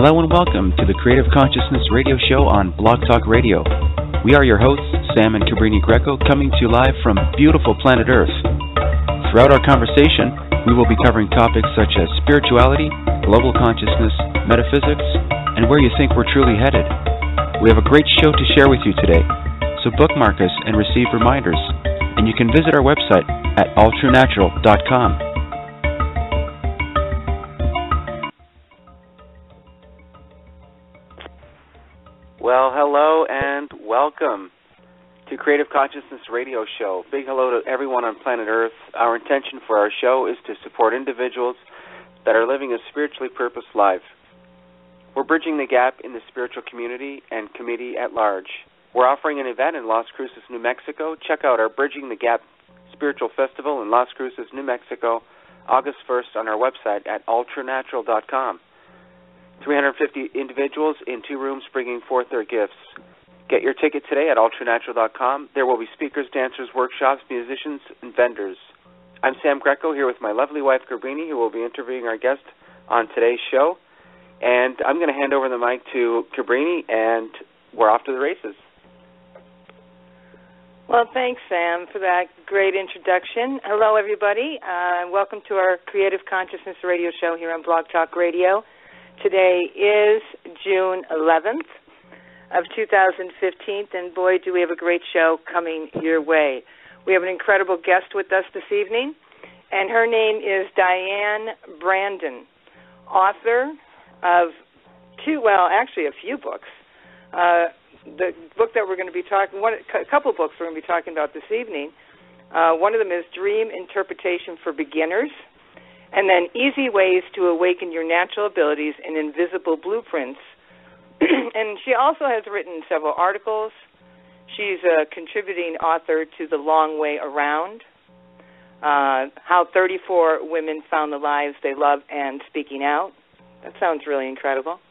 Hello and welcome to the Creative Consciousness Radio Show on Blog Talk Radio. We are your hosts, Sam and Cabrini Greco, coming to you live from beautiful planet Earth. Throughout our conversation, we will be covering topics such as spirituality, global consciousness, metaphysics, and where you think we're truly headed. We have a great show to share with you today, so bookmark us and receive reminders. And you can visit our website at alltruenatural.com. Well, hello and welcome to Creative Consciousness Radio Show. Big hello to everyone on planet Earth. Our intention for our show is to support individuals that are living a spiritually purposed life. We're bridging the gap in the spiritual community and community at large. We're offering an event in Las Cruces, New Mexico. Check out our Bridging the Gap Spiritual Festival in Las Cruces, New Mexico, August 1st on our website at alltruenatural.com. 350 individuals in 2 rooms bringing forth their gifts. Get your ticket today at alltruenatural.com. There will be speakers, dancers, workshops, musicians, and vendors. I'm Sam Greco here with my lovely wife, Cabrini, who will be interviewing our guest on today's show. And I'm going to hand over the mic to Cabrini, and we're off to the races. Well, thanks, Sam, for that great introduction. Hello, everybody. Welcome to our Creative Consciousness Radio Show here on Blog Talk Radio. Today is June 11th of 2015, and boy, do we have a great show coming your way. We have an incredible guest with us this evening, and her name is Diane Brandon, author of a few books. The book that we're going to be a couple of books we're going to be talking about this evening. One of them is Dream Interpretation for Beginners, and then Easy Ways to Awaken Your Natural Abilities and Invisible Blueprints. And she also has written several articles. She's a contributing author to The Long Way Around, How 34 Women Found the Lives They Love and Speaking Out. That sounds really incredible.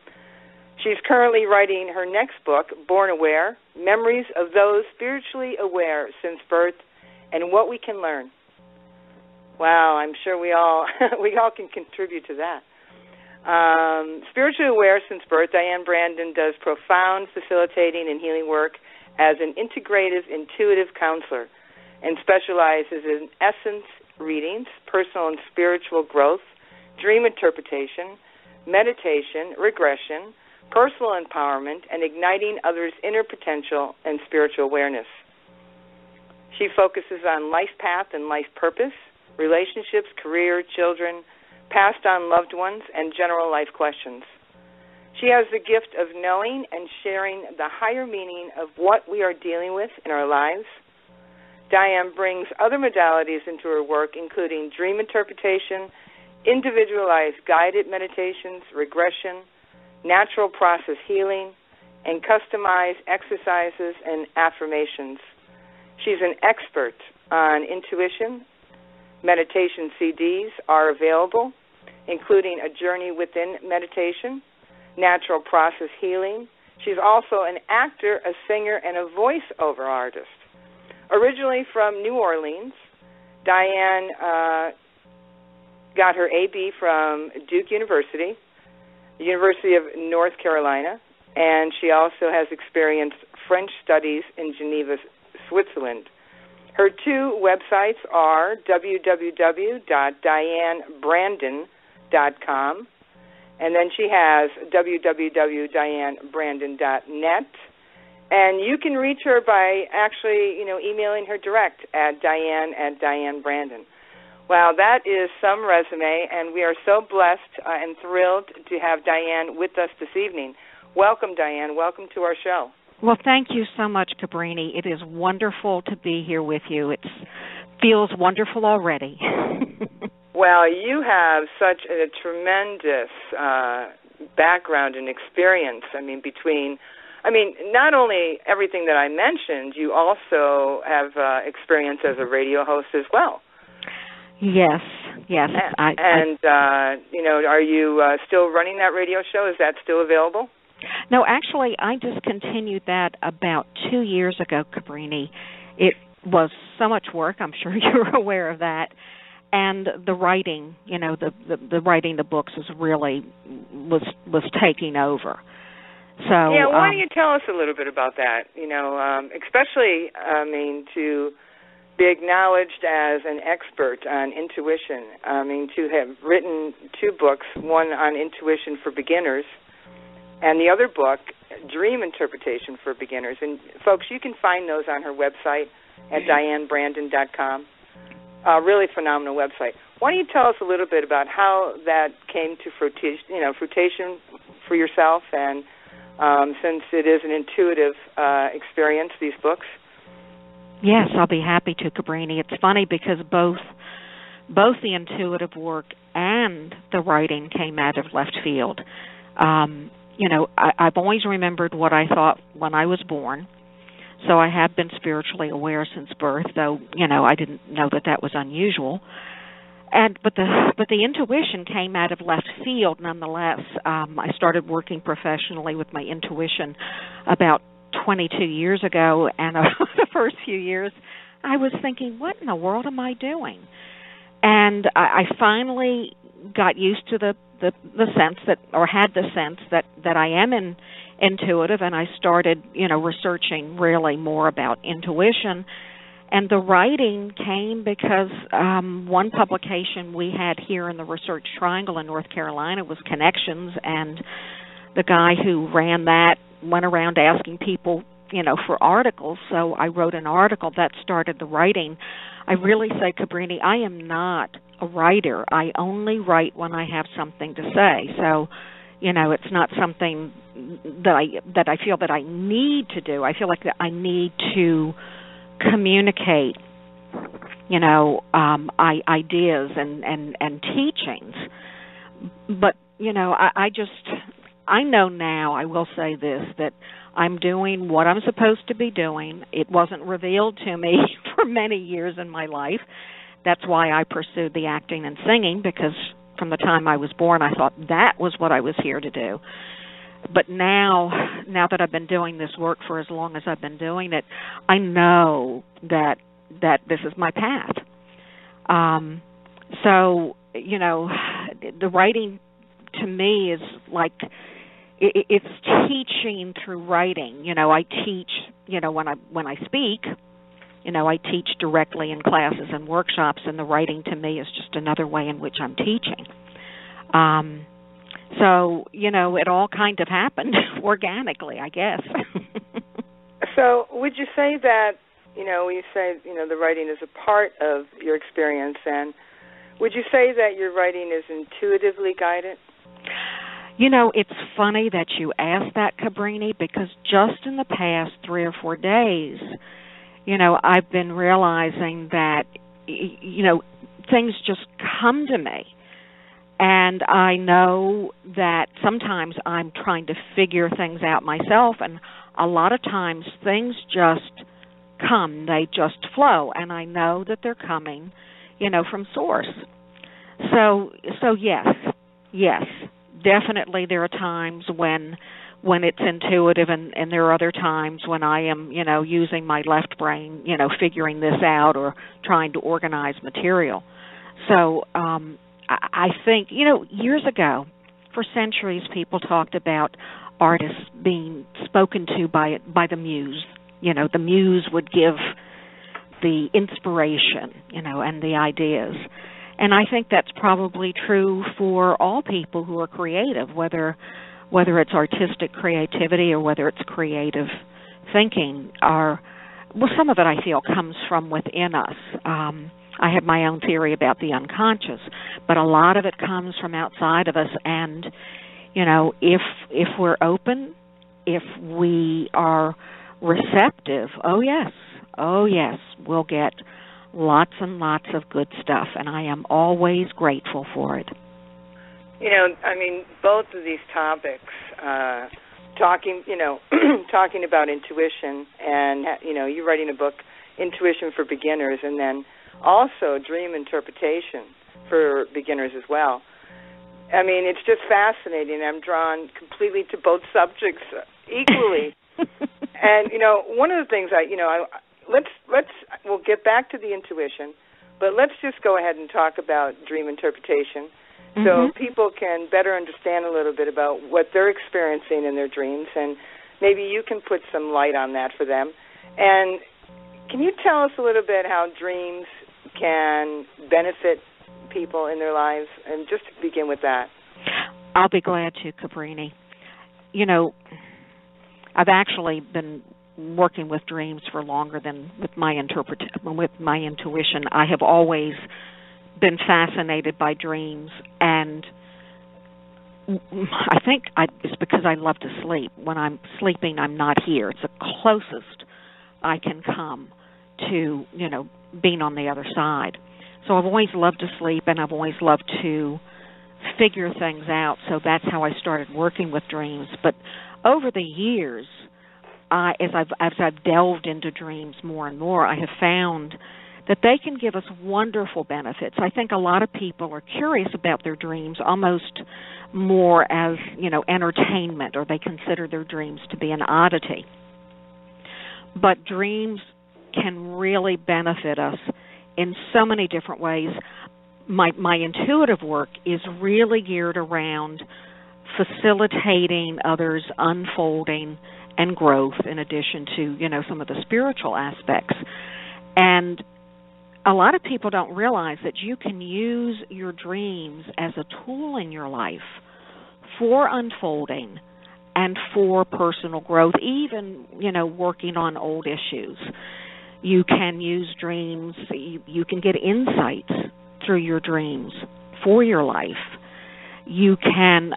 She's currently writing her next book, Born Aware, Memories of Those Spiritually Aware Since Birth and What We Can Learn. Wow, I'm sure we all can contribute to that. Spiritually aware since birth, Diane Brandon does profound facilitating and healing work as an integrative, intuitive counselor and specializes in essence readings, personal and spiritual growth, dream interpretation, meditation, regression, personal empowerment, and igniting others' inner potential and spiritual awareness. She focuses on life path and life purpose, relationships, career, children, passed on loved ones, and general life questions. She has the gift of knowing and sharing the higher meaning of what we are dealing with in our lives. Diane brings other modalities into her work, including dream interpretation, individualized guided meditations, regression, natural process healing, and customized exercises and affirmations. She's an expert on intuition. Meditation CDs are available, including A Journey Within Meditation, Natural Process Healing. She's also an actor, a singer, and a voiceover artist. Originally from New Orleans, Diane got her AB from Duke University, the University of North Carolina, and she also has experienced French studies in Geneva, Switzerland. Her 2 websites are www.dianebrandon.com, and then she has www.dianebrandon.net. And you can reach her by actually, emailing her direct at Diane@DianeBrandon. Wow, that is some resume, and we are so blessed and thrilled to have Diane with us this evening. Welcome, Diane. Welcome to our show. Well, thank you so much, Cabrini. It is wonderful to be here with you. It feels wonderful already. Well, you have such a tremendous background and experience. Not only everything that I mentioned, you also have experience as a radio host as well. Yes. Are you still running that radio show? Is that still available? No, actually, I discontinued that about 2 years ago, Cabrini. It was so much work. I'm sure you're aware of that. and the writing, the writing the books was taking over. So yeah, why don't you tell us a little bit about that? Especially, to be acknowledged as an expert on intuition. To have written 2 books, one on intuition for beginners, and the other book, Dream Interpretation for Beginners. And folks, you can find those on her website at DianeBrandon.com. Really phenomenal website. Why don't you tell us a little bit about how that came to fruition for yourself, and since it is an intuitive experience, these books? Yes, I'll be happy to, Cabrini. It's funny because both the intuitive work and the writing came out of left field. I've always remembered what I thought when I was born, so I have been spiritually aware since birth, though, I didn't know that was unusual. But the intuition came out of left field nonetheless. I started working professionally with my intuition about 22 years ago, and the first few years I was thinking, what in the world am I doing? And I finally got used to the sense had the sense that I am intuitive, and I started, researching really more about intuition. And the writing came because one publication we had here in the Research Triangle in North Carolina was Connections, and the guy who ran that went around asking people, for articles. So I wrote an article that started the writing. I really say, Cabrini, I am not a writer. I only write when I have something to say. So, it's not something that I feel that I need to do. I feel like that I need to communicate, ideas and teachings. But, I know now, I will say this, that I'm doing what I'm supposed to be doing. It wasn't revealed to me for many years in my life. That's why I pursued the acting and singing, because from the time I was born, I thought that was what I was here to do. But now that I've been doing this work for as long as I've been doing it, I know that this is my path. So, the writing to me is like, it's teaching through writing. I teach, when I speak, I teach directly in classes and workshops, and the writing to me is just another way in which I'm teaching. So, it all kind of happened organically, I guess. So would you say that, you say, the writing is a part of your experience, and would you say that your writing is intuitively guided? It's funny that you asked that, Cabrini, because just in the past 3 or 4 days, I've been realizing that, things just come to me. And I know that sometimes I'm trying to figure things out myself, and a lot of times things just come, they just flow, and I know that they're coming, from source. So yes, definitely there are times when it's intuitive, and there are other times when I am, using my left brain, figuring this out or trying to organize material. So I think, years ago, for centuries, people talked about artists being spoken to by the muse. The muse would give the inspiration, and the ideas. And I think that's probably true for all people who are creative, whether it's artistic creativity or whether it's creative thinking. Some of it, I feel, comes from within us. I have my own theory about the unconscious, but a lot of it comes from outside of us. And, if we're open, if we are receptive, oh yes, we'll get lots and lots of good stuff, and I am always grateful for it. Both of these topics, talking about intuition, and, you writing a book, Intuition for Beginners, and then also dream interpretation for beginners as well. It's just fascinating. I'm drawn completely to both subjects equally. And, one of the things we'll get back to the intuition, But let's just go ahead and talk about dream interpretation so people can better understand a little bit about what they're experiencing in their dreams, and maybe you can put some light on that for them. And can you tell us a little bit how dreams can benefit people in their lives, and just to begin with that? I'll be glad to, Cabrini. You know, I've actually been working with dreams for longer than with my intuition. I have always been fascinated by dreams, and I think it's because I love to sleep. When I'm sleeping, I'm not here. It's the closest I can come to, you know, being on the other side. So I've always loved to sleep, and I've always loved to figure things out. So that's how I started working with dreams. But over the years, as I've delved into dreams more and more, I have found that they can give us wonderful benefits. I think a lot of people are curious about their dreams almost more as, you know, entertainment, or they consider their dreams to be an oddity. But dreams can really benefit us in so many different ways. My intuitive work is really geared around facilitating others' unfolding and growth, in addition to, you know, some of the spiritual aspects. And a lot of people don't realize that you can use your dreams as a tool in your life for unfolding and for personal growth, even, you know, working on old issues. You can use dreams, you can get insights through your dreams for your life. You can,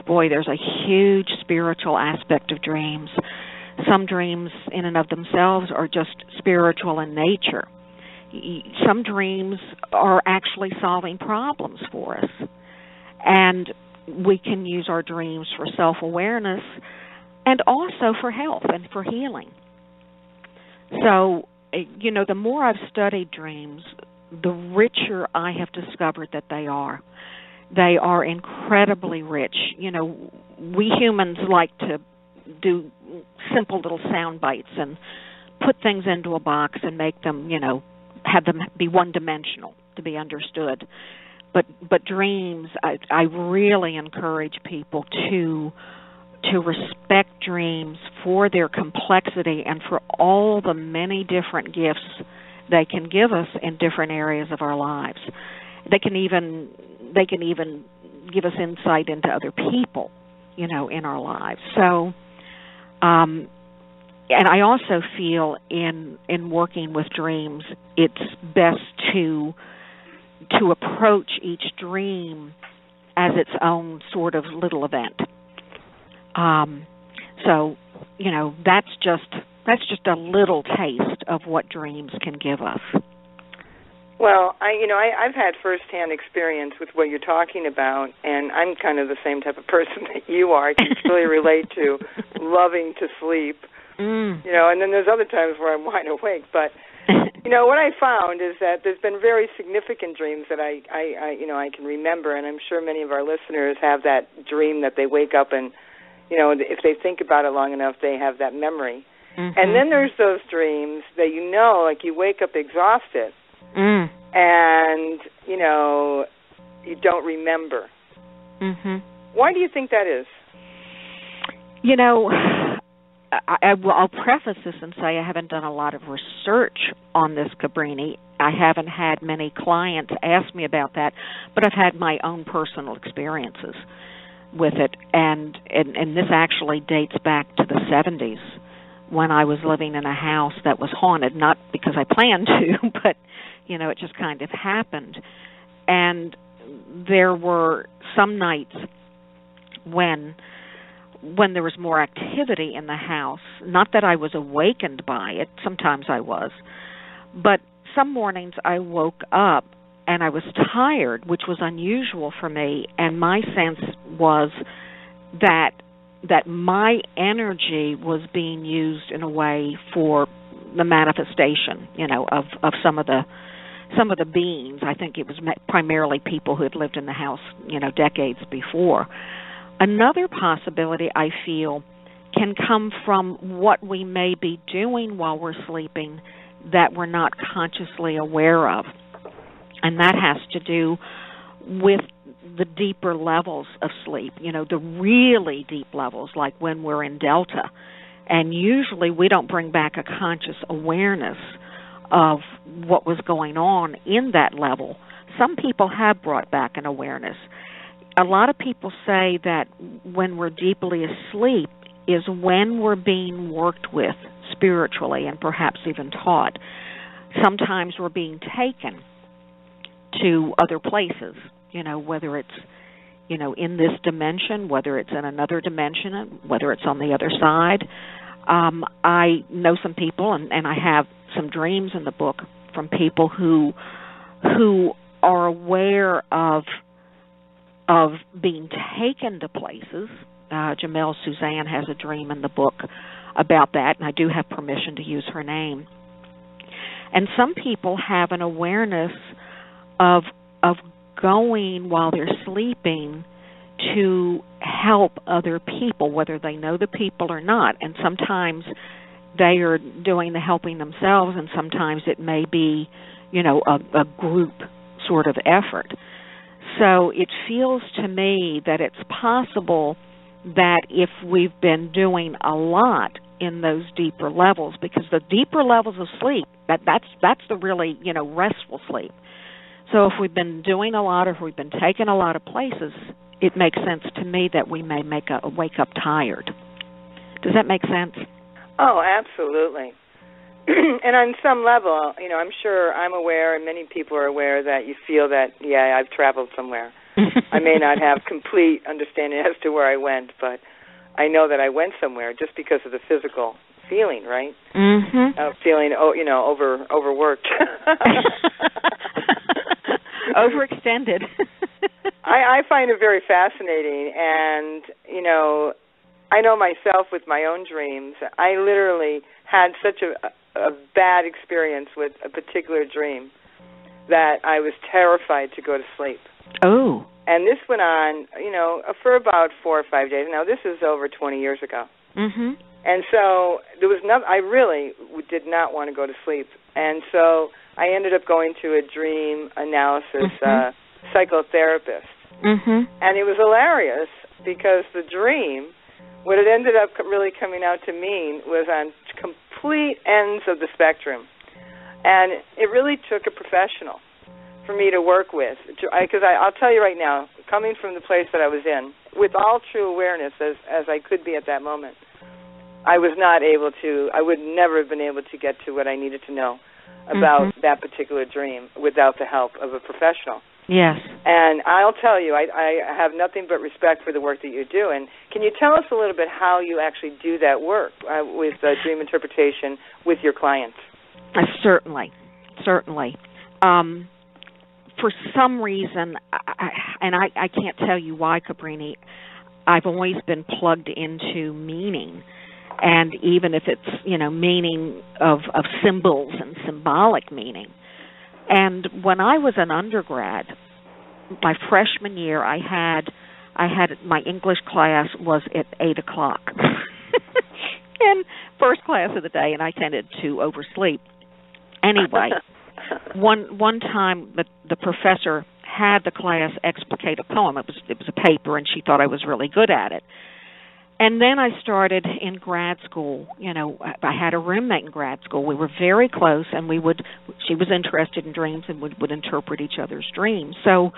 there's a huge spiritual aspect of dreams. Some dreams in and of themselves are just spiritual in nature. Some dreams are actually solving problems for us. And we can use our dreams for self-awareness and also for health and for healing. So, you know, the more I've studied dreams, the richer I have discovered that they are. They are incredibly rich. You know, we humans like to do simple little sound bites and put things into a box and make them, you know, have them be one-dimensional to be understood. But dreams, I really encourage people to respect dreams for their complexity and for all the many different gifts they can give us in different areas of our lives. They can even give us insight into other people, you know, in our lives. So, and I also feel in working with dreams, it's best to approach each dream as its own sort of little event. So, you know, that's just a little taste of what dreams can give us. Well, I've had firsthand experience with what you're talking about, and I'm kind of the same type of person that you are. I can really relate to loving to sleep, you know, and then there's other times where I'm wide awake. But, you know, what I found is that there's been very significant dreams that I can remember, and I'm sure many of our listeners have that dream that they wake up and, you know, if they think about it long enough, they have that memory. Mm-hmm. And then there's those dreams that, you know, like you wake up exhausted. And, you know, you don't remember. Why do you think that is? You know, I'll preface this and say I haven't done a lot of research on this, Cabrini. I haven't had many clients ask me about that, but I've had my own personal experiences with it. And this actually dates back to the 70s when I was living in a house that was haunted, not because I planned to, but you know, it just kind of happened. And there were some nights when there was more activity in the house, not that I was awakened by it, sometimes I was, but some mornings I woke up and I was tired, which was unusual for me, and my sense was that my energy was being used in a way for the manifestation, you know, of some of the beings. I think it was primarily people who had lived in the house, you know, decades before. Another possibility, I feel, can come from what we may be doing while we're sleeping that we're not consciously aware of. And that has to do with the deeper levels of sleep, the really deep levels, like when we're in delta. And usually we don't bring back a conscious awareness of what was going on in that level. Some people have brought back an awareness. A lot of people say that when we're deeply asleep is when we're being worked with spiritually and perhaps even taught. Sometimes we're being taken to other places, whether it's, in this dimension, whether it's in another dimension, whether it's on the other side. I know some people, and I have some dreams in the book from people who are aware of being taken to places. Jamel Suzanne has a dream in the book about that, and I do have permission to use her name. And some people have an awareness of going while they're sleeping to help other people, whether they know the people or not. And sometimes they are doing the helping themselves, and sometimes it may be, a group sort of effort. So it feels to me that it's possible that if we've been doing a lot in those deeper levels, because the deeper levels of sleep, that's the really, restful sleep. So if we've been doing a lot, or if we've been taking a lot of places, it makes sense to me that we may wake up tired. Does that make sense? Oh, absolutely. And on some level, I'm sure I'm aware, and many people are aware that you feel that, yeah, I've traveled somewhere. I may not have complete understanding as to where I went, but I know that I went somewhere just because of the physical feeling, right? Mm-hmm. Feeling, overworked. Overextended. I find it very fascinating, and, I know myself with my own dreams. I literally had such a bad experience with a particular dream that I was terrified to go to sleep. Oh. And this went on, for about 4 or 5 days. Now, this is over 20 years ago. Mm-hmm. And so there was I really did not want to go to sleep. And so I ended up going to a dream analysis psychotherapist. Mm-hmm. And it was hilarious because the dream, what it ended up really coming out to mean was on complete ends of the spectrum. And it really took a professional for me to work with. Because I'll tell you right now, coming from the place that I was in, with all true awareness as I could be at that moment, I would never have been able to get to what I needed to know about that particular dream without the help of a professional. Yes. And I'll tell you, I have nothing but respect for the work that you do. And can you tell us a little bit how you actually do that work with dream interpretation with your clients? Certainly. For some reason, I can't tell you why, Cabrini, I've always been plugged into meaning. And even if it's, meaning of symbols and symbolic meaning. And when I was an undergrad, my freshman year, I had my English class was at 8:00, and first class of the day, and I tended to oversleep. Anyway, one time the professor had the class explicate a poem. It was a paper, and she thought I was really good at it. And then I started in grad school. I had a roommate in grad school. We were very close, and she was interested in dreams and would interpret each other's dreams. So,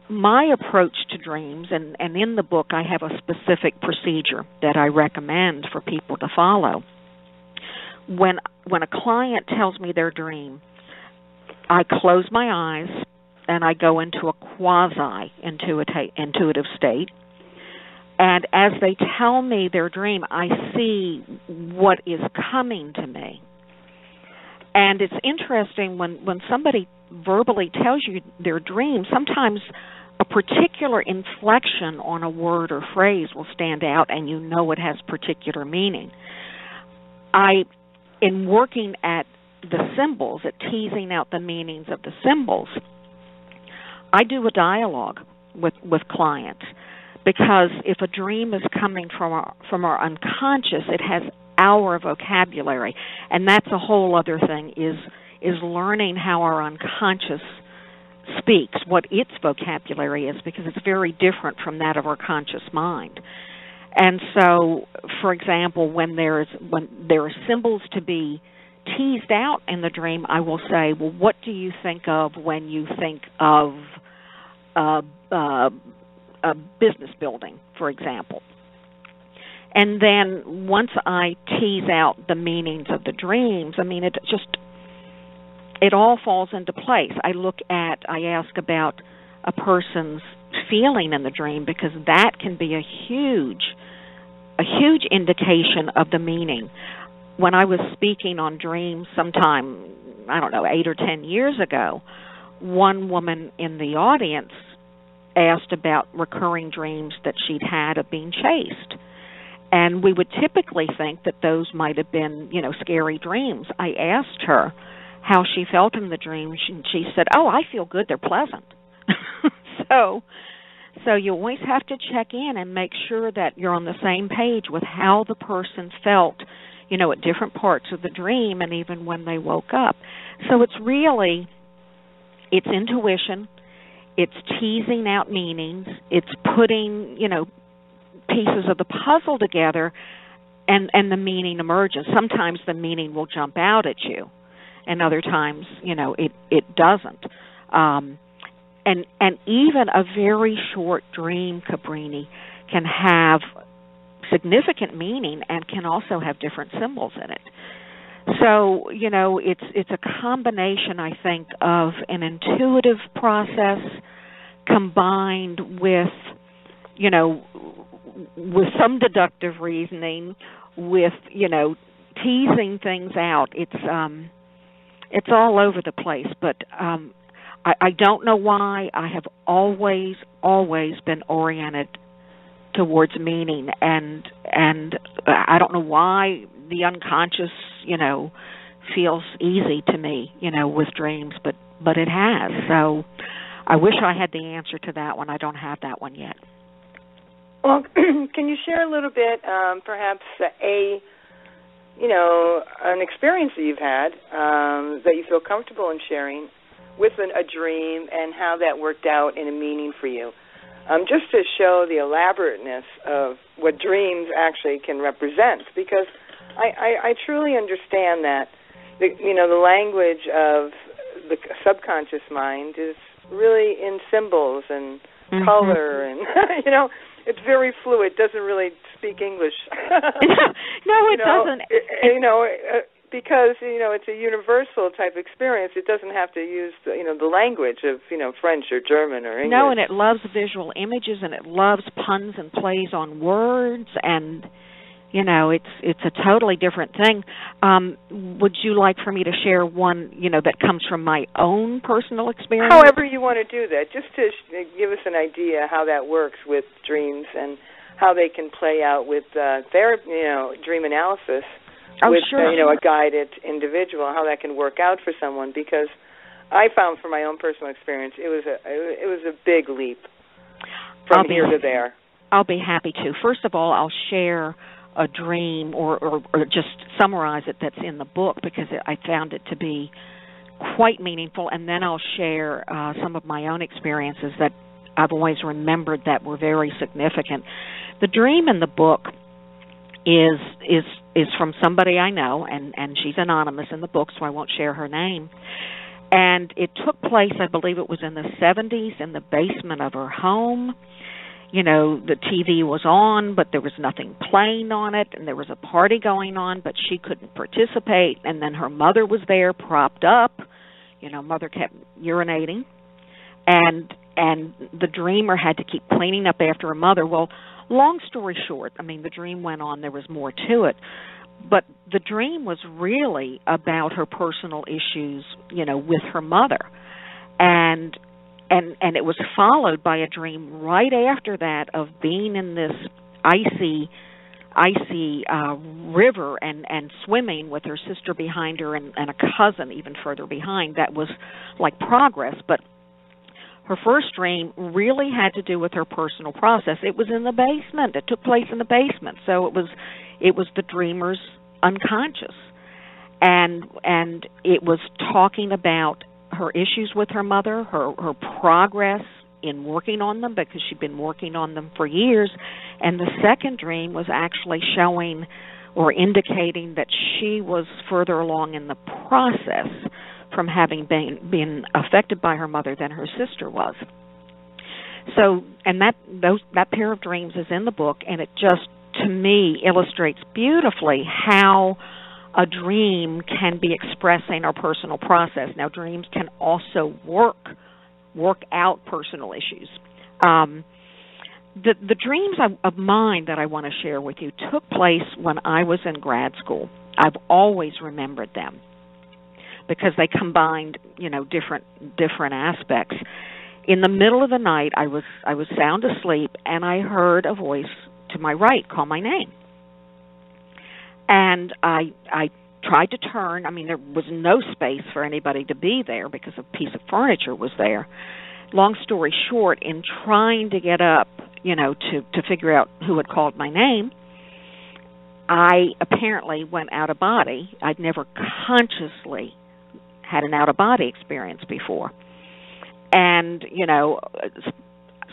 my approach to dreams, and in the book I have a specific procedure that I recommend for people to follow. When a client tells me their dream, I close my eyes and I go into a quasi-intuitive state. And as they tell me their dream, I see what is coming to me. And it's interesting when somebody verbally tells you their dream, sometimes a particular inflection on a word or phrase will stand out and it has particular meaning. In working at the symbols, at teasing out the meanings of the symbols, I do a dialogue with clients. Because if a dream is coming from our unconscious, it has our vocabulary, and that's a whole other thing. is learning how our unconscious speaks, what its vocabulary is, because it's very different from that of our conscious mind. And so, for example, when there are symbols to be teased out in the dream, I will say, well, what do you think of when you think of a business building, for example? And then once I tease out the meanings of the dreams, I mean, it all falls into place. I ask about a person's feeling in the dream, because that can be a huge indication of the meaning. When I was speaking on dreams sometime, 8 or 10 years ago, one woman in the audience asked about recurring dreams that she'd had of being chased. And we would typically think that those might have been, scary dreams. I asked her how she felt in the dreams, and she said, "Oh, I feel good. They're pleasant." So you always have to check in and make sure that you're on the same page with how the person felt, at different parts of the dream and even when they woke up. So it's intuition, it's teasing out meanings, it's putting, pieces of the puzzle together, and the meaning emerges. Sometimes the meaning will jump out at you, and other times, it doesn't. And even a very short dream, Cabrini, can have significant meaning and can also have different symbols in it. So, it's a combination, I think, of an intuitive process combined with, with some deductive reasoning, with, teasing things out. It's all over the place, but I don't know why. I have always been oriented towards meaning, and I don't know why the unconscious, feels easy to me, with dreams, but it has. So I wish I had the answer to that one. I don't have that one yet. Well, can you share a little bit, perhaps an experience that you've had that you feel comfortable in sharing with a dream, and how that worked out in a meaning for you? Just to show the elaborateness of what dreams actually can represent, because I truly understand that the language of the subconscious mind is really in symbols and color, and it's very fluid. It doesn't really speak English. No, it doesn't. Because it's a universal type experience. It doesn't have to use the language of French or German or English. No, and it loves visual images, and it loves puns and plays on words, and it's a totally different thing. Would you like for me to share one that comes from my own personal experience? However you want to do that, just to give us an idea how that works with dreams and how they can play out with dream analysis. With sure. A guided individual, how that can work out for someone, because I found from my own personal experience it was a big leap from here to there. I'll be happy to. First of all, I'll share a dream or just summarize it that's in the book, because I found it to be quite meaningful, and then I'll share some of my own experiences that I've always remembered that were very significant. The dream in the book is from somebody I know, and she's anonymous in the book, so I won't share her name. And it took place, I believe it was in the 70s, in the basement of her home. The TV was on, but there was nothing playing on it, and there was a party going on, but she couldn't participate. And then her mother was there, propped up. Mother kept urinating. And the dreamer had to keep cleaning up after her mother. Well, long story short, the dream went on. There was more to it. But the dream was really about her personal issues, with her mother. And it was followed by a dream right after that of being in this icy river and swimming with her sister behind her and a cousin even further behind. That was like progress, but her first dream really had to do with her personal process. It was in the basement. It took place in the basement. So it was the dreamer's unconscious. and it was talking about her issues with her mother, her progress in working on them, because she'd been working on them for years. And the second dream was actually showing or indicating that she was further along in the process from having been affected by her mother than her sister was. So, and that pair of dreams is in the book, and it just, to me, illustrates beautifully how a dream can be expressing our personal process. Now, dreams can also work out personal issues. The dreams of mine that I want to share with you took place when I was in grad school. I've always remembered them because they combined, different aspects. In the middle of the night, I was sound asleep, and I heard a voice to my right call my name. And I tried to turn. I mean, there was no space for anybody to be there because a piece of furniture was there. Long story short, in trying to get up, to figure out who had called my name, I apparently went out of body. I'd never consciously had an out-of-body experience before. And,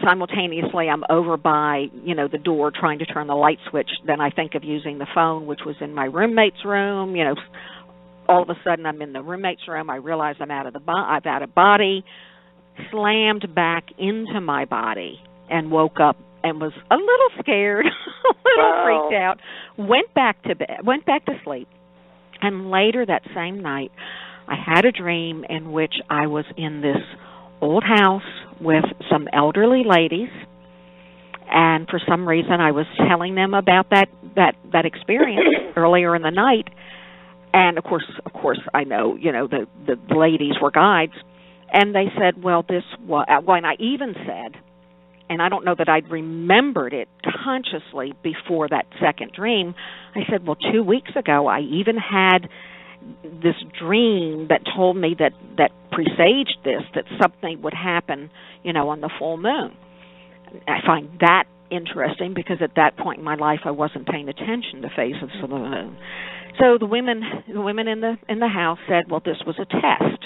simultaneously I'm over by, the door trying to turn the light switch. Then I think of using the phone, which was in my roommate's room. All of a sudden I'm in the roommate's room. I realize I'm out of body, slammed back into my body, and woke up and was a little scared, a little freaked out, went back to bed, went back to sleep. And later that same night, I had a dream in which I was in this old house with some elderly ladies, and for some reason I was telling them about that experience earlier in the night. And of course I know, the ladies were guides, and they said, well, and I even said, and I don't know that I'd remembered it consciously before that second dream, I said, well, 2 weeks ago I even had this dream that told me that presaged this, that something would happen, on the full moon. I find that interesting because at that point in my life I wasn't paying attention to phases of the moon. So the women in the house said, well, this was a test.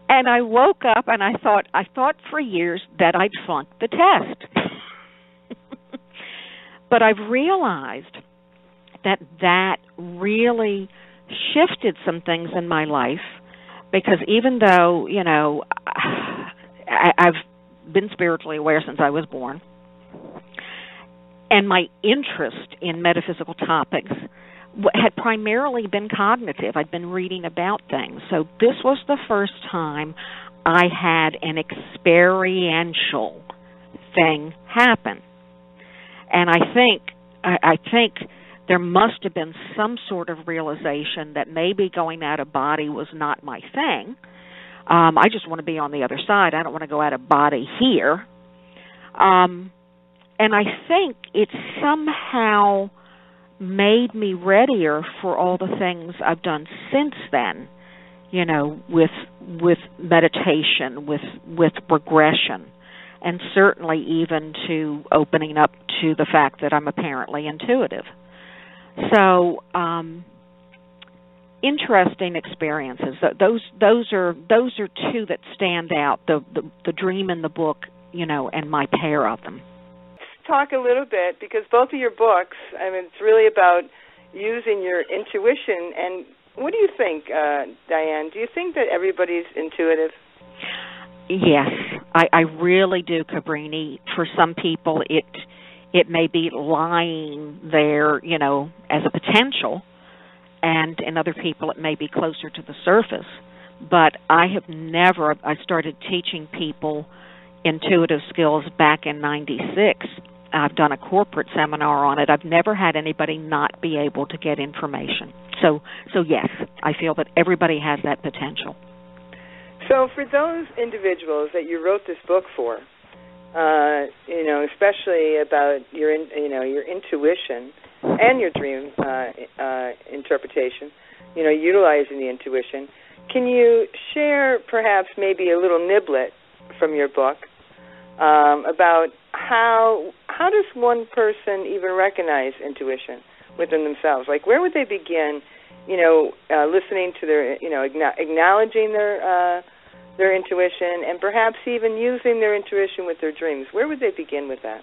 And I woke up and I thought for years that I'd flunked the test. But I've realized that really shifted some things in my life, because even though, I've been spiritually aware since I was born, and my interest in metaphysical topics had primarily been cognitive. I'd been reading about things. So this was the first time I had an experiential thing happen. And I think there must have been some sort of realization that maybe going out of body was not my thing. I just want to be on the other side. I don't want to go out of body here. And I think it somehow made me readier for all the things I've done since then, with meditation, with regression, and certainly even to opening up to the fact that I'm apparently intuitive. So, interesting experiences. Those are two that stand out. The dream in the book, and my pair of them. Talk a little bit, because both of your books, it's really about using your intuition. And what do you think, Diane? Do you think that everybody's intuitive? Yes, I really do, Cabrini. For some people, it may be lying there, as a potential, and in other people it may be closer to the surface. But I started teaching people intuitive skills back in 96. I've done a corporate seminar on it. I've never had anybody not be able to get information. So yes, I feel that everybody has that potential. So for those individuals that you wrote this book for, especially about your intuition and your dream interpretation, utilizing the intuition, can you share perhaps maybe a little niblet from your book about how does one person even recognize intuition? within themselves? Like, where would they begin, listening to their, acknowledging their intuition, and perhaps even using their intuition with their dreams? Where would they begin with that?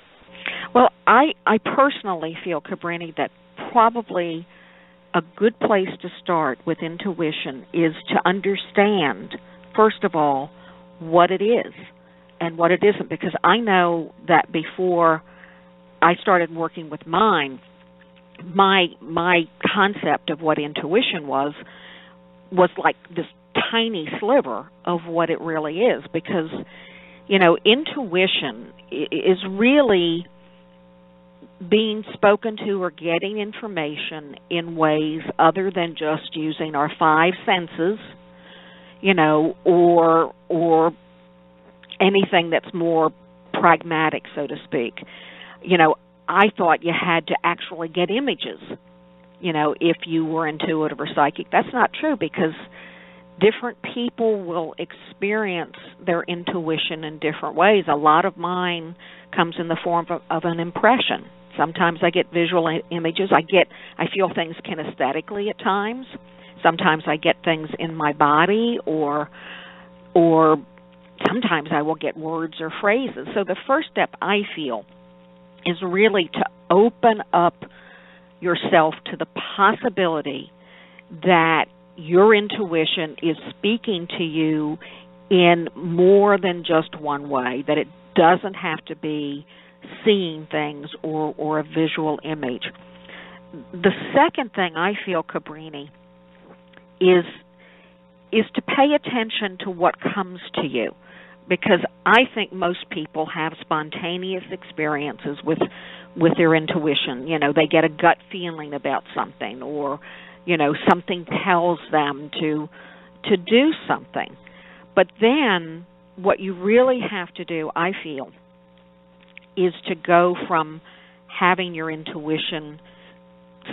Well, I personally feel, Cabrini, that probably a good place to start with intuition is to understand, first of all, what it is and what it isn't. Because I know that before I started working with mine, my concept of what intuition was like this tiny sliver of what it really is. Because, intuition is really being spoken to or getting information in ways other than just using our five senses, or anything that's more pragmatic, so to speak. I thought you had to actually get images, if you were intuitive or psychic. That's not true, because different people will experience their intuition in different ways. A lot of mine comes in the form of an impression. Sometimes I get visual images. I feel things kinesthetically at times. Sometimes I get things in my body, or sometimes I will get words or phrases. So the first step, I feel, is really to open up yourself to the possibility that your intuition is speaking to you in more than just one way, that it doesn't have to be seeing things or a visual image. The second thing I feel, Cabrini, is to pay attention to what comes to you, because I think most people have spontaneous experiences with their intuition. They get a gut feeling about something, or something tells them to do something. But then what you really have to do, I feel, is to go from having your intuition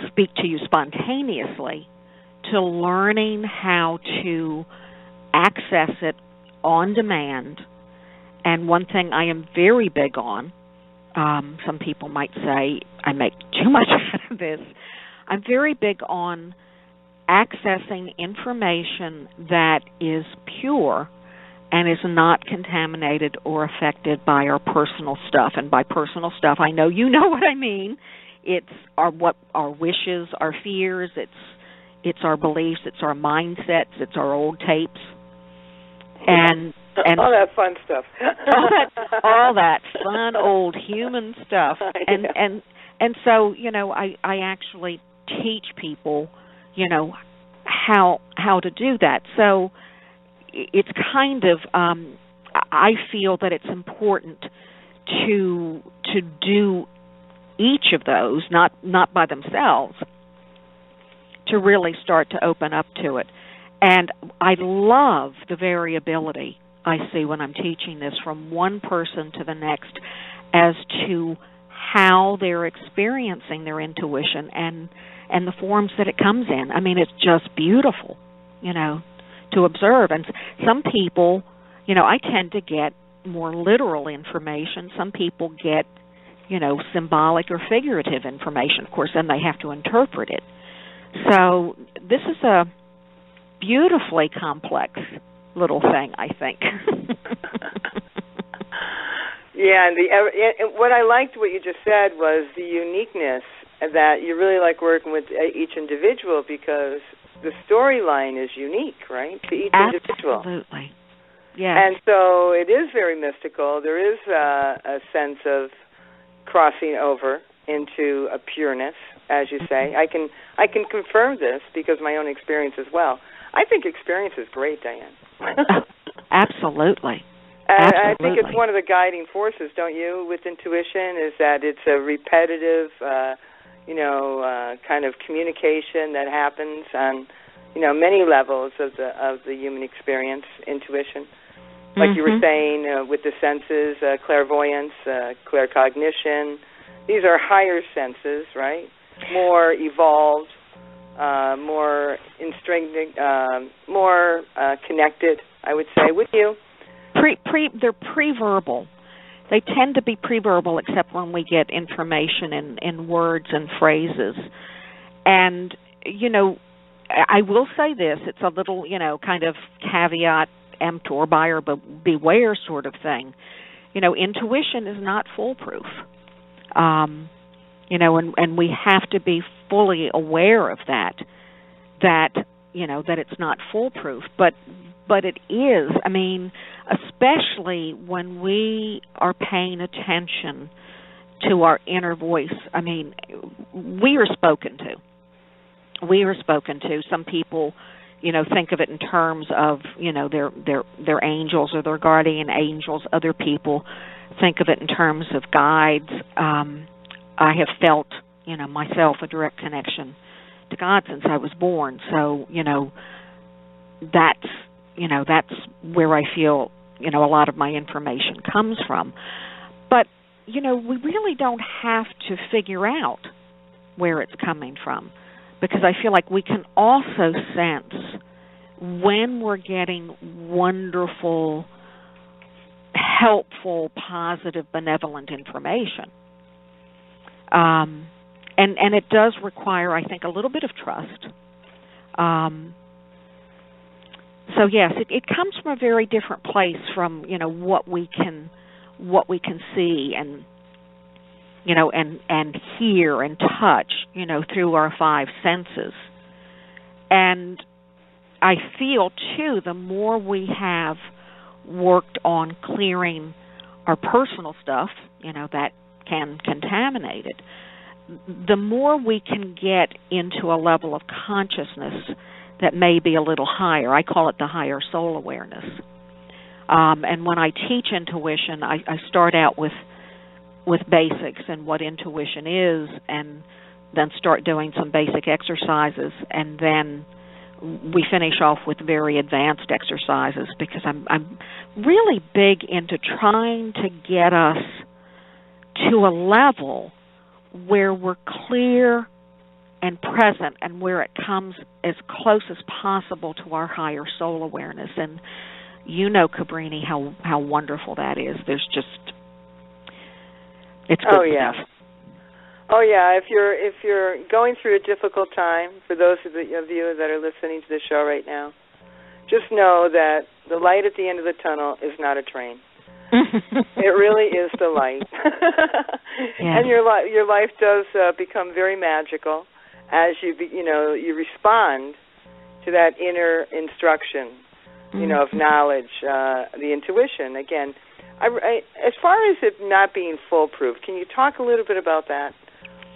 speak to you spontaneously to learning how to access it on demand. And one thing I am very big on, some people might say I make too much out of this, I'm very big on accessing information that is pure and is not contaminated or affected by our personal stuff. And by personal stuff, I know you know what I mean. It's our wishes, our fears, it's our beliefs, it's our mindsets, it's our old tapes. And all that fun stuff. all that fun old human stuff. And so, I actually teach people, how to do that. So it's kind of, I feel that it's important to do each of those, not by themselves, to really start to open up to it. And I love the variability I see when I'm teaching this from one person to the next as to how they're experiencing their intuition and the forms that it comes in. I mean, it's just beautiful, to observe. And some people, I tend to get more literal information. Some people get, symbolic or figurative information. Of course, then they have to interpret it. So this is a beautifully complex little thing, I think. Yeah, and what I liked what you just said was the uniqueness that you really like working with each individual, because the storyline is unique, right, to each individual. Absolutely. Yeah. And so it is very mystical. There is a sense of crossing over into a pureness, as you say. I can confirm this because of my own experience as well. I think experience is great, Diane. Absolutely. I think it's one of the guiding forces, don't you, with intuition, is that it's a repetitive, kind of communication that happens on, many levels of the human experience, intuition. Like you were saying, with the senses, clairvoyance, claircognition. These are higher senses, right? More evolved, more more connected, I would say. Would you? They're pre-verbal. They tend to be pre-verbal, except when we get information in words and phrases. And, I will say this, it's a little, kind of caveat emptor, buyer beware sort of thing. Intuition is not foolproof. And we have to be fully aware of that it's not foolproof. But it is, especially when we are paying attention to our inner voice. We are spoken to. Some people, think of it in terms of, their angels or their guardian angels. Other people think of it in terms of guides. I have felt, myself a direct connection to God since I was born. So, that's where I feel, a lot of my information comes from. But, we really don't have to figure out where it's coming from, because I feel like we can also sense when we're getting wonderful, helpful, positive, benevolent information. And it does require, I think, a little bit of trust. So yes, it comes from a very different place from, what we can see and and hear and touch, through our five senses. And I feel too, the more we have worked on clearing our personal stuff, that can contaminate it, the more we can get into a level of consciousness that may be a little higher. I call it the higher soul awareness. And when I teach intuition, I start out with basics and what intuition is, and then start doing some basic exercises, and then we finish off with very advanced exercises, because I'm really big into trying to get us to a level where we're clear and present, and where it comes as close as possible to our higher soul awareness. And Cabrini, how wonderful that is. There's just, it's good stuff. Oh yeah. If you're going through a difficult time, for those of you that are listening to the show right now, just know that the light at the end of the tunnel is not a train. It really is the light. Yes. And your life does become very magical as you respond to that inner instruction, of knowledge, the intuition. Again, as far as it not being foolproof, can you talk a little bit about that?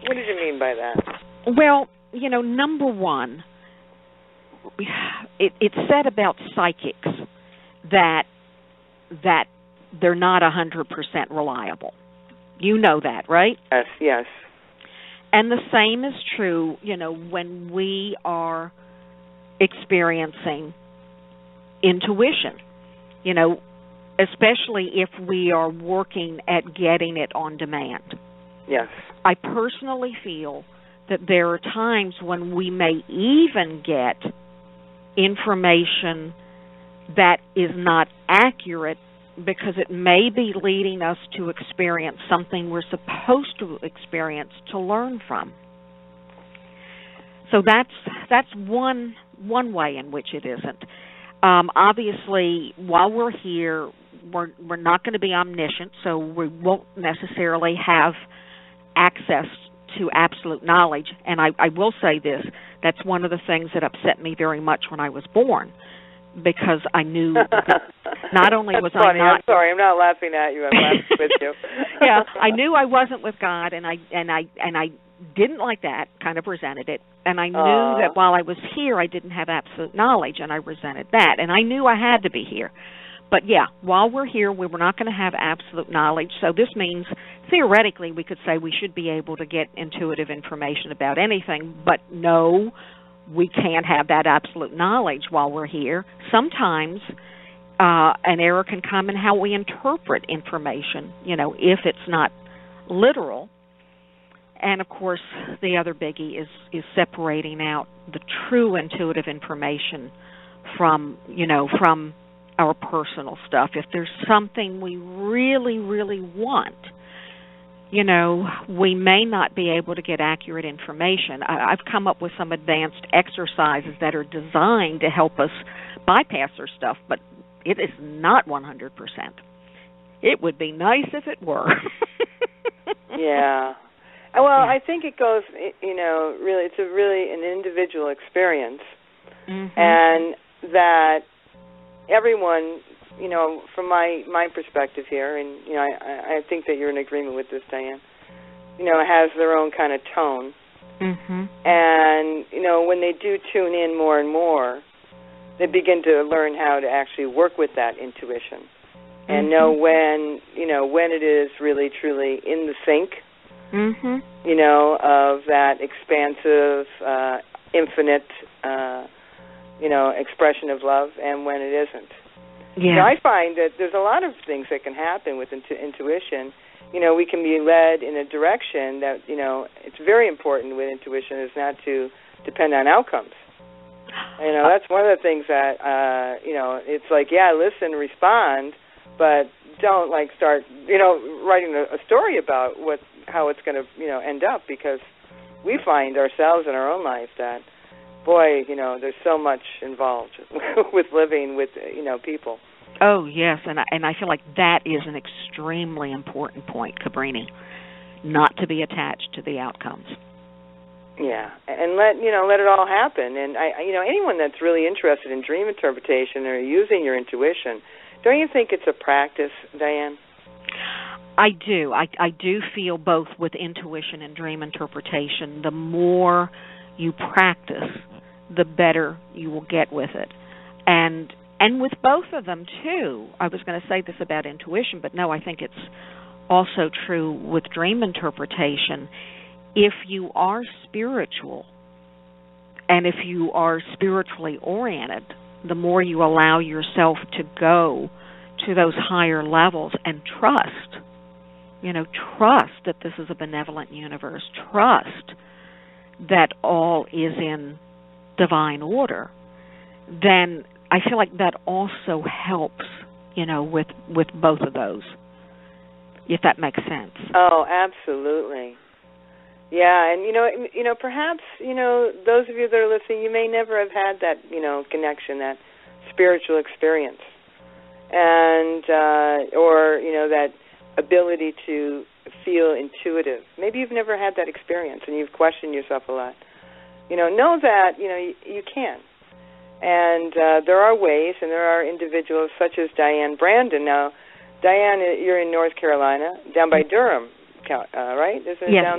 What did you mean by that? Well, number one, it's said about psychics that they're not 100% reliable. You know that, right? Yes. And the same is true, when we are experiencing intuition, especially if we are working at getting it on demand. Yes. I personally feel that there are times when we may even get information that is not accurate, because it may be leading us to experience something we're supposed to experience to learn from. So that's one way in which it isn't. Obviously, while we're here, we're not going to be omniscient, so we won't necessarily have access to absolute knowledge. And I will say this, that's one of the things that upset me very much when I was born, because I knew not only was I not... I'm sorry, I'm not laughing at you, I'm laughing with you. Yeah, I knew I wasn't with God, and I didn't like that, kind of resented it. And I knew that while I was here, I didn't have absolute knowledge, and I resented that. And I knew I had to be here. But yeah, while we're here, we were not going to have absolute knowledge. So this means, theoretically, we could say we should be able to get intuitive information about anything. But no, we can't have that absolute knowledge while we're here. Sometimes an error can come in how we interpret information, if it's not literal. And, of course, the other biggie is separating out the true intuitive information from our personal stuff. If there's something we really, really want, we may not be able to get accurate information. I've come up with some advanced exercises that are designed to help us bypass our stuff, but it is not 100%. It would be nice if it were. Yeah. Well, I think it goes, really, it's really an individual experience. Mm-hmm. And that everyone, from my perspective here, and, I think that you're in agreement with this, Diane, has their own kind of tone. Mm-hmm. And, when they do tune in more and more, they begin to learn how to actually work with that intuition and know when it is really, truly in the sync, of that expansive, infinite, expression of love, and when it isn't. Yeah. I find that there's a lot of things that can happen with intuition. We can be led in a direction that, it's very important with intuition is not to depend on outcomes. That's one of the things that, it's like, listen, respond, but don't, start, writing a story about how it's going to, end up, because we find ourselves in our own life that, boy, there's so much involved with living with, people. Oh, yes, and I feel like that is an extremely important point, Cabrini, not to be attached to the outcomes. Yeah, and let it all happen. And anyone that's really interested in dream interpretation or using your intuition, don't you think it's a practice, Diane? I do. I do feel both with intuition and dream interpretation. The more you practice, the better you will get with it. And with both of them, too, I was going to say this about intuition, but no, I think it's also true with dream interpretation. If you are spiritual and if you are spiritually oriented, the more you allow yourself to go to those higher levels and trust that this is a benevolent universe, trust that all is in divine order, then I feel like that also helps, with both of those, if that makes sense. Oh, absolutely. Yeah, and perhaps those of you that are listening, you may never have had that connection, that spiritual experience, and or that ability to feel intuitive. Maybe you've never had that experience, and you've questioned yourself a lot. Know that you can, and there are ways, and there are individuals such as Diane Brandon. Now, Diane, you're in North Carolina, down by Durham. Right?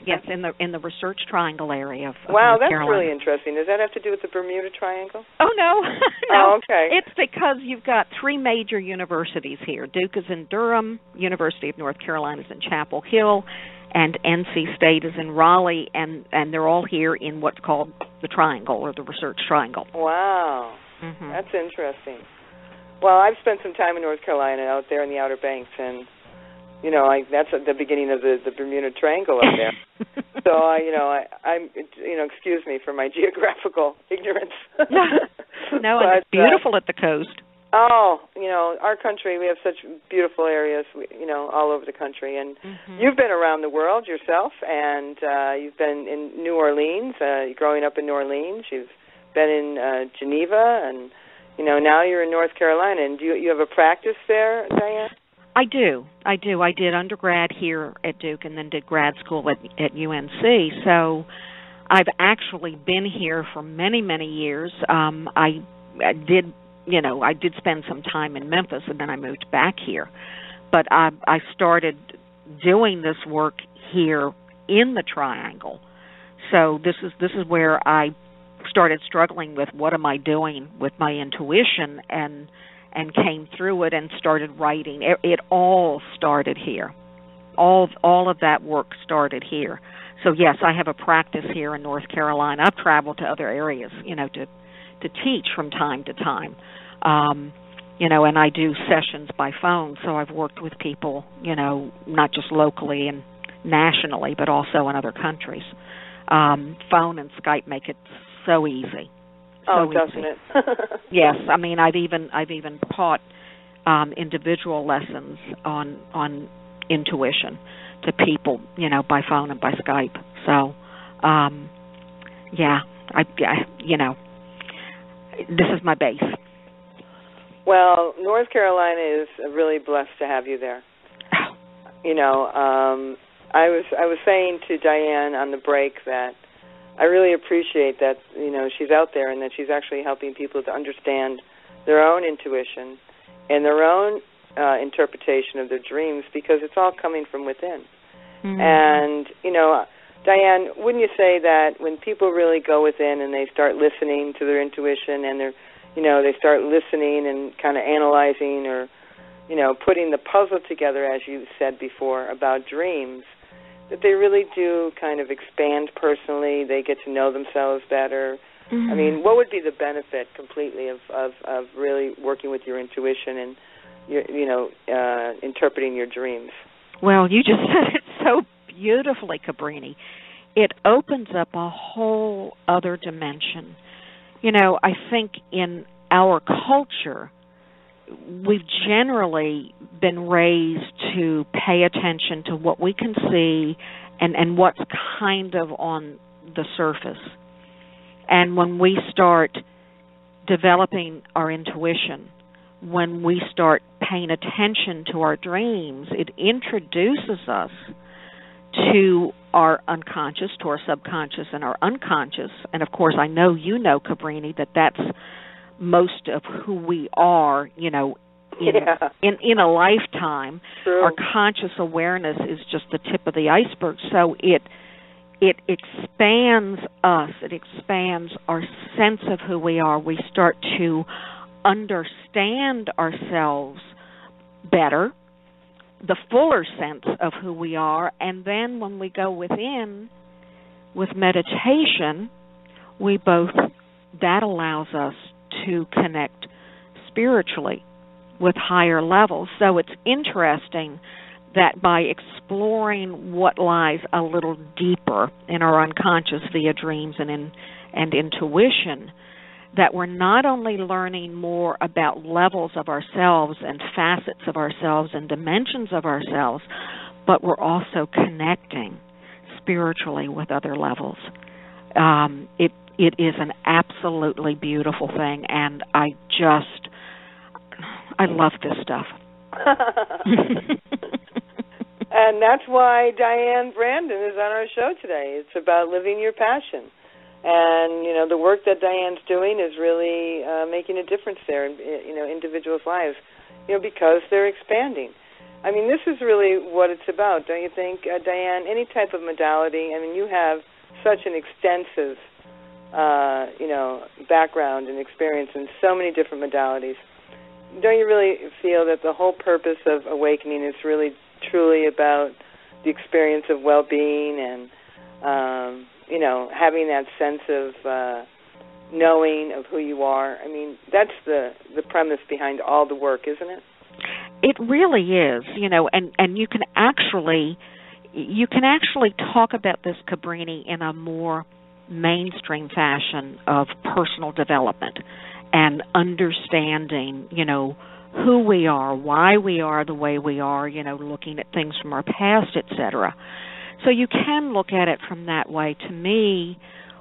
Yes, in the Research Triangle area of wow, North that's Carolina. Really interesting. Does that have to do with the Bermuda Triangle? Oh, no. No. Oh, okay. It's because you've got three major universities here. Duke is in Durham, University of North Carolina is in Chapel Hill, and NC State is in Raleigh, and they're all here in what's called the Triangle, or the Research Triangle. Wow. Mm-hmm. That's interesting. Well, I've spent some time in North Carolina out there in the Outer Banks, and that's at the beginning of the Bermuda Triangle up there. So, I'm excuse me for my geographical ignorance. No, but, it's beautiful at the coast. Oh, our country, we have such beautiful areas, all over the country. And you've been around the world yourself, and you've been in New Orleans, growing up in New Orleans. You've been in Geneva, and, now you're in North Carolina. And do you have a practice there, Diane? I do. I did undergrad here at Duke and then did grad school at UNC. So I've actually been here for many, many years. I did spend some time in Memphis, and then I moved back here. But I started doing this work here in the Triangle. So this is where I started struggling with what am I doing with my intuition, and came through it and started writing. It all started here. All of that work started here. So yes, I have a practice here in North Carolina. I've traveled to other areas, to teach from time to time. And I do sessions by phone, so I've worked with people, not just locally and nationally, but also in other countries. Phone and Skype make it so easy. Doesn't it? Yes, I mean I've even taught individual lessons on intuition to people, by phone and by Skype. So, yeah, this is my base. Well, North Carolina is really blessed to have you there. I was saying to Diane on the break that I really appreciate that, she's out there and that she's actually helping people to understand their own intuition and their own interpretation of their dreams, because it's all coming from within. Mm-hmm. And, Diane, wouldn't you say that when people really go within and they start listening to their intuition and they start listening and kind of analyzing or, putting the puzzle together, as you said before, about dreams, that they really do kind of expand personally, they get to know themselves better? Mm-hmm. I mean, what would be the benefit completely of really working with your intuition and, interpreting your dreams? Well, you just said it so beautifully, Cabrini. It opens up a whole other dimension. I think in our culture, we've generally been raised to pay attention to what we can see and what's kind of on the surface. And when we start developing our intuition, when we start paying attention to our dreams, it introduces us to our unconscious, to our subconscious and our unconscious. And, of course, I know Cabrini, that's most of who we are, in a lifetime. True. Our conscious awareness is just the tip of the iceberg. So it expands us. It expands our sense of who we are. We start to understand ourselves better, the fuller sense of who we are. And then when we go within with meditation, that allows us to connect spiritually with higher levels. So it's interesting that by exploring what lies a little deeper in our unconscious via dreams and intuition, that we're not only learning more about levels of ourselves and facets of ourselves and dimensions of ourselves, but we're also connecting spiritually with other levels. It is an absolutely beautiful thing, and I love this stuff. And that's why Diane Brandon is on our show today. It's about living your passion. And, the work that Diane's doing is really making a difference there in, individuals' lives, because they're expanding. I mean, this is really what it's about, don't you think, Diane? Any type of modality. I mean, you have such an extensive, background and experience in so many different modalities. Don't you really feel that the whole purpose of awakening is really truly about the experience of well-being and, having that sense of knowing of who you are? I mean, that's the premise behind all the work, isn't it? It really is, and you can actually talk about this, Cabrini, in a more mainstream fashion of personal development and understanding, who we are, why we are the way we are, looking at things from our past, etc. So you can look at it from that way. To me,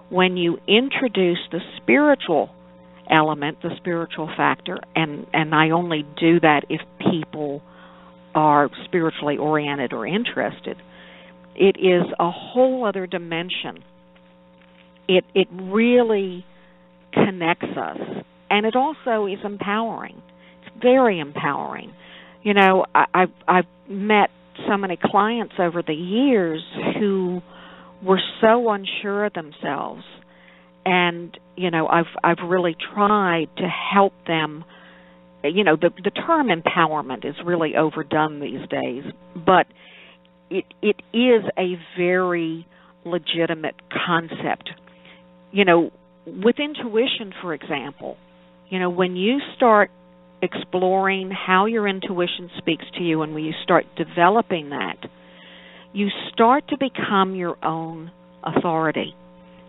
when you introduce the spiritual element, the spiritual factor, and I only do that if people are spiritually oriented or interested, it is a whole other dimension. It really connects us, and it also is empowering. It's very empowering. I've met so many clients over the years who were so unsure of themselves, and I've really tried to help them. The term empowerment is really overdone these days, but it is a very legitimate concept. With intuition, for example, when you start exploring how your intuition speaks to you, and when you start developing that, you start to become your own authority.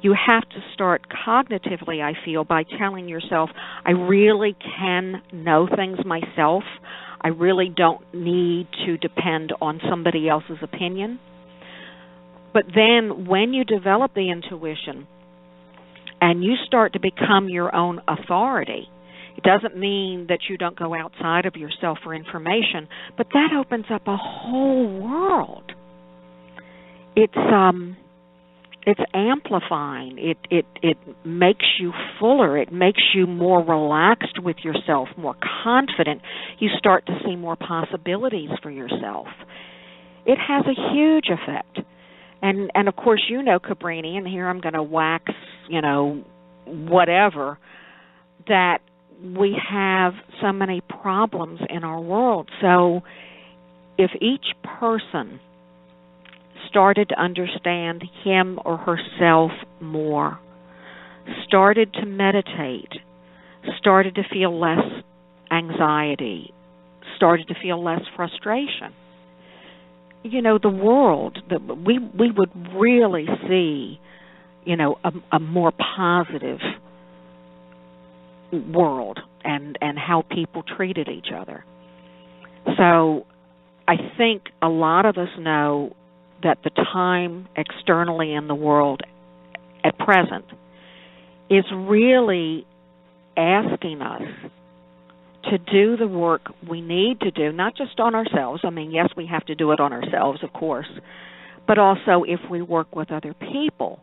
You have to start cognitively, I feel, by telling yourself, I really can know things myself. I really don't need to depend on somebody else's opinion. But then when you develop the intuition and you start to become your own authority, it doesn't mean that you don't go outside of yourself for information, but that opens up a whole world. It's amplifying. It makes you fuller. It makes you more relaxed with yourself, more confident. You start to see more possibilities for yourself. It has a huge effect. And of course, you know, Cabrini, and here I'm going to wax, you know, whatever, that we have so many problems in our world. So if each person started to understand him or herself more, started to meditate, started to feel less anxiety, started to feel less frustration, you know, the world, we would really see, you know, a more positive world and how people treated each other. So I think a lot of us know that the time externally in the world at present is really asking us to do the work we need to do, not just on ourselves. I mean, yes, we have to do it on ourselves, of course, but also if we work with other people,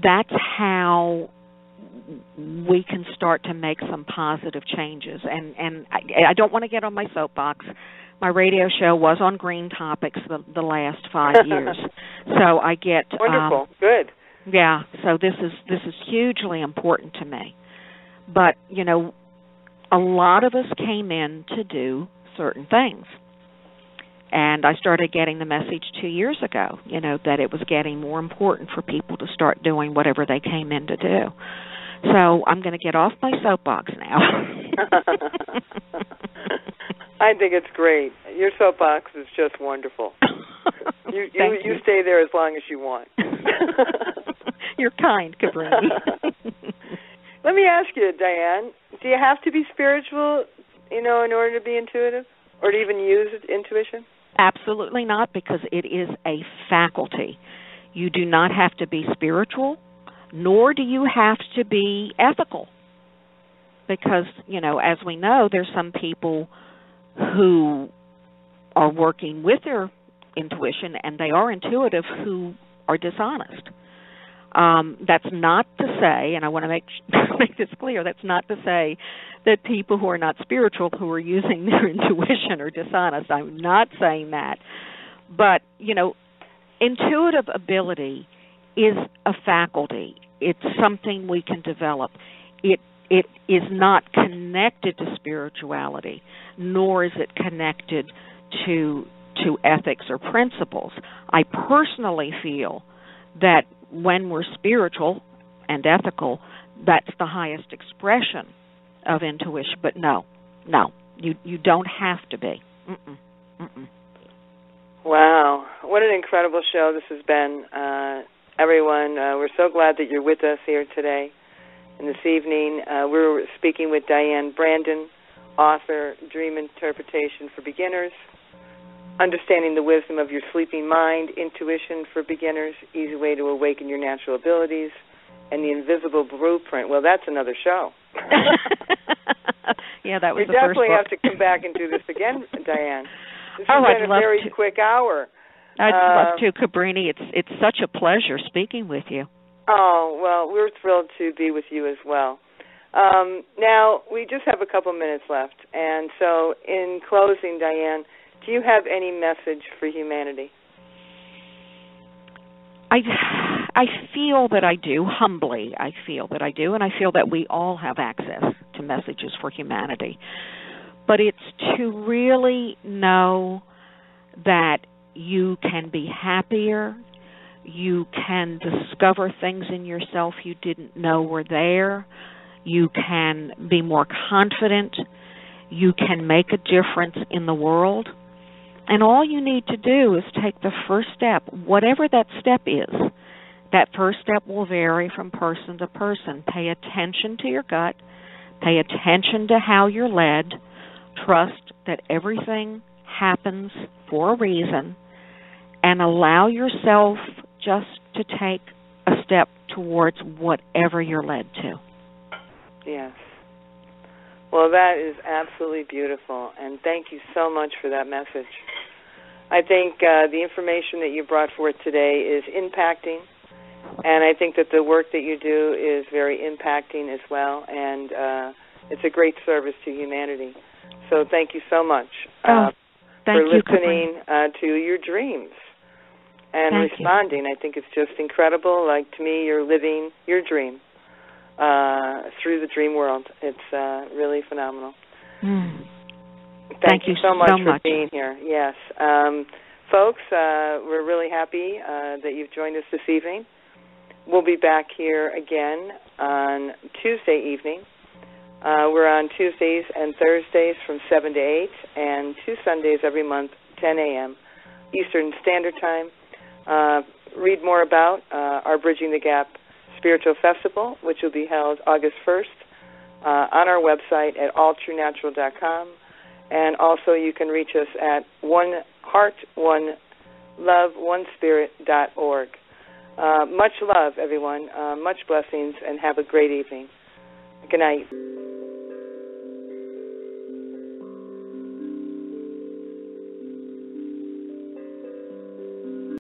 that's how we can start to make some positive changes. And I don't want to get on my soapbox. My radio show was on green topics the last 5 years, so I get wonderful, good. Yeah, so this is hugely important to me. But you know, a lot of us came in to do certain things, and I started getting the message 2 years ago. You know, that it was getting more important for people to start doing whatever they came in to do. So I'm going to get off my soapbox now. I think it's great. Your soapbox is just wonderful. You stay there as long as you want. You're kind, Cabrini. Let me ask you, Diane, do you have to be spiritual, you know, in order to be intuitive or to even use intuition? Absolutely not, because it is a faculty. You do not have to be spiritual, nor do you have to be ethical. Because, you know, as we know, there's some people who are working with their intuition and they are intuitive who are dishonest. That's not to say, and I want to make this clear, that's not to say that people who are not spiritual who are using their intuition are dishonest. I'm not saying that. But, you know, intuitive ability is a faculty. It's something we can develop. It is not connected to spirituality, nor is it connected to ethics or principles. I personally feel that when we're spiritual and ethical, that's the highest expression of intuition. But no, you don't have to be. Wow, what an incredible show this has been. Everyone, we're so glad that you're with us here today and this evening. We're speaking with Diane Brandon, author, Dream Interpretation for Beginners, Understanding the Wisdom of Your Sleeping Mind, Intuition for Beginners, Easy Way to Awaken Your Natural Abilities, and The Invisible Blueprint. Well, that's another show. Yeah, that was we the first book. We definitely have to come back and do this again, Diane. This has I'd been a love very to. quick hour. I'd love to, Cabrini. It's such a pleasure speaking with you. Oh, well, we're thrilled to be with you as well. Now, we just have a couple minutes left. And so, in closing, Diane, do you have any message for humanity? I feel that I do, humbly I feel that I do, and I feel that we all have access to messages for humanity. But it's to really know that you can be happier, you can discover things in yourself you didn't know were there, you can be more confident, you can make a difference in the world. And all you need to do is take the first step, whatever that step is. That first step will vary from person to person. Pay attention to your gut. Pay attention to how you're led. Trust that everything happens for a reason and allow yourself just to take a step towards whatever you're led to. Yes. Well, that is absolutely beautiful, and thank you so much for that message. I think the information that you brought forth today is impacting, and I think that the work that you do is very impacting as well, and it's a great service to humanity. So thank you so much for listening to your dreams and responding. I think it's just incredible. Like, to me, you're living your dream through the dream world. It's really phenomenal. Thank you so much for being here. Yes. Folks, we're really happy that you've joined us this evening. We'll be back here again on Tuesday evening. We're on Tuesdays and Thursdays from 7 to 8, and 2 Sundays every month, 10 a.m. Eastern Standard Time. Read more about our Bridging the Gap Spiritual Festival, which will be held August 1st on our website at alltruenatural.com. And also you can reach us at oneheart.oneloveonespirit.org. Much love, everyone. Much blessings, and have a great evening. Good night.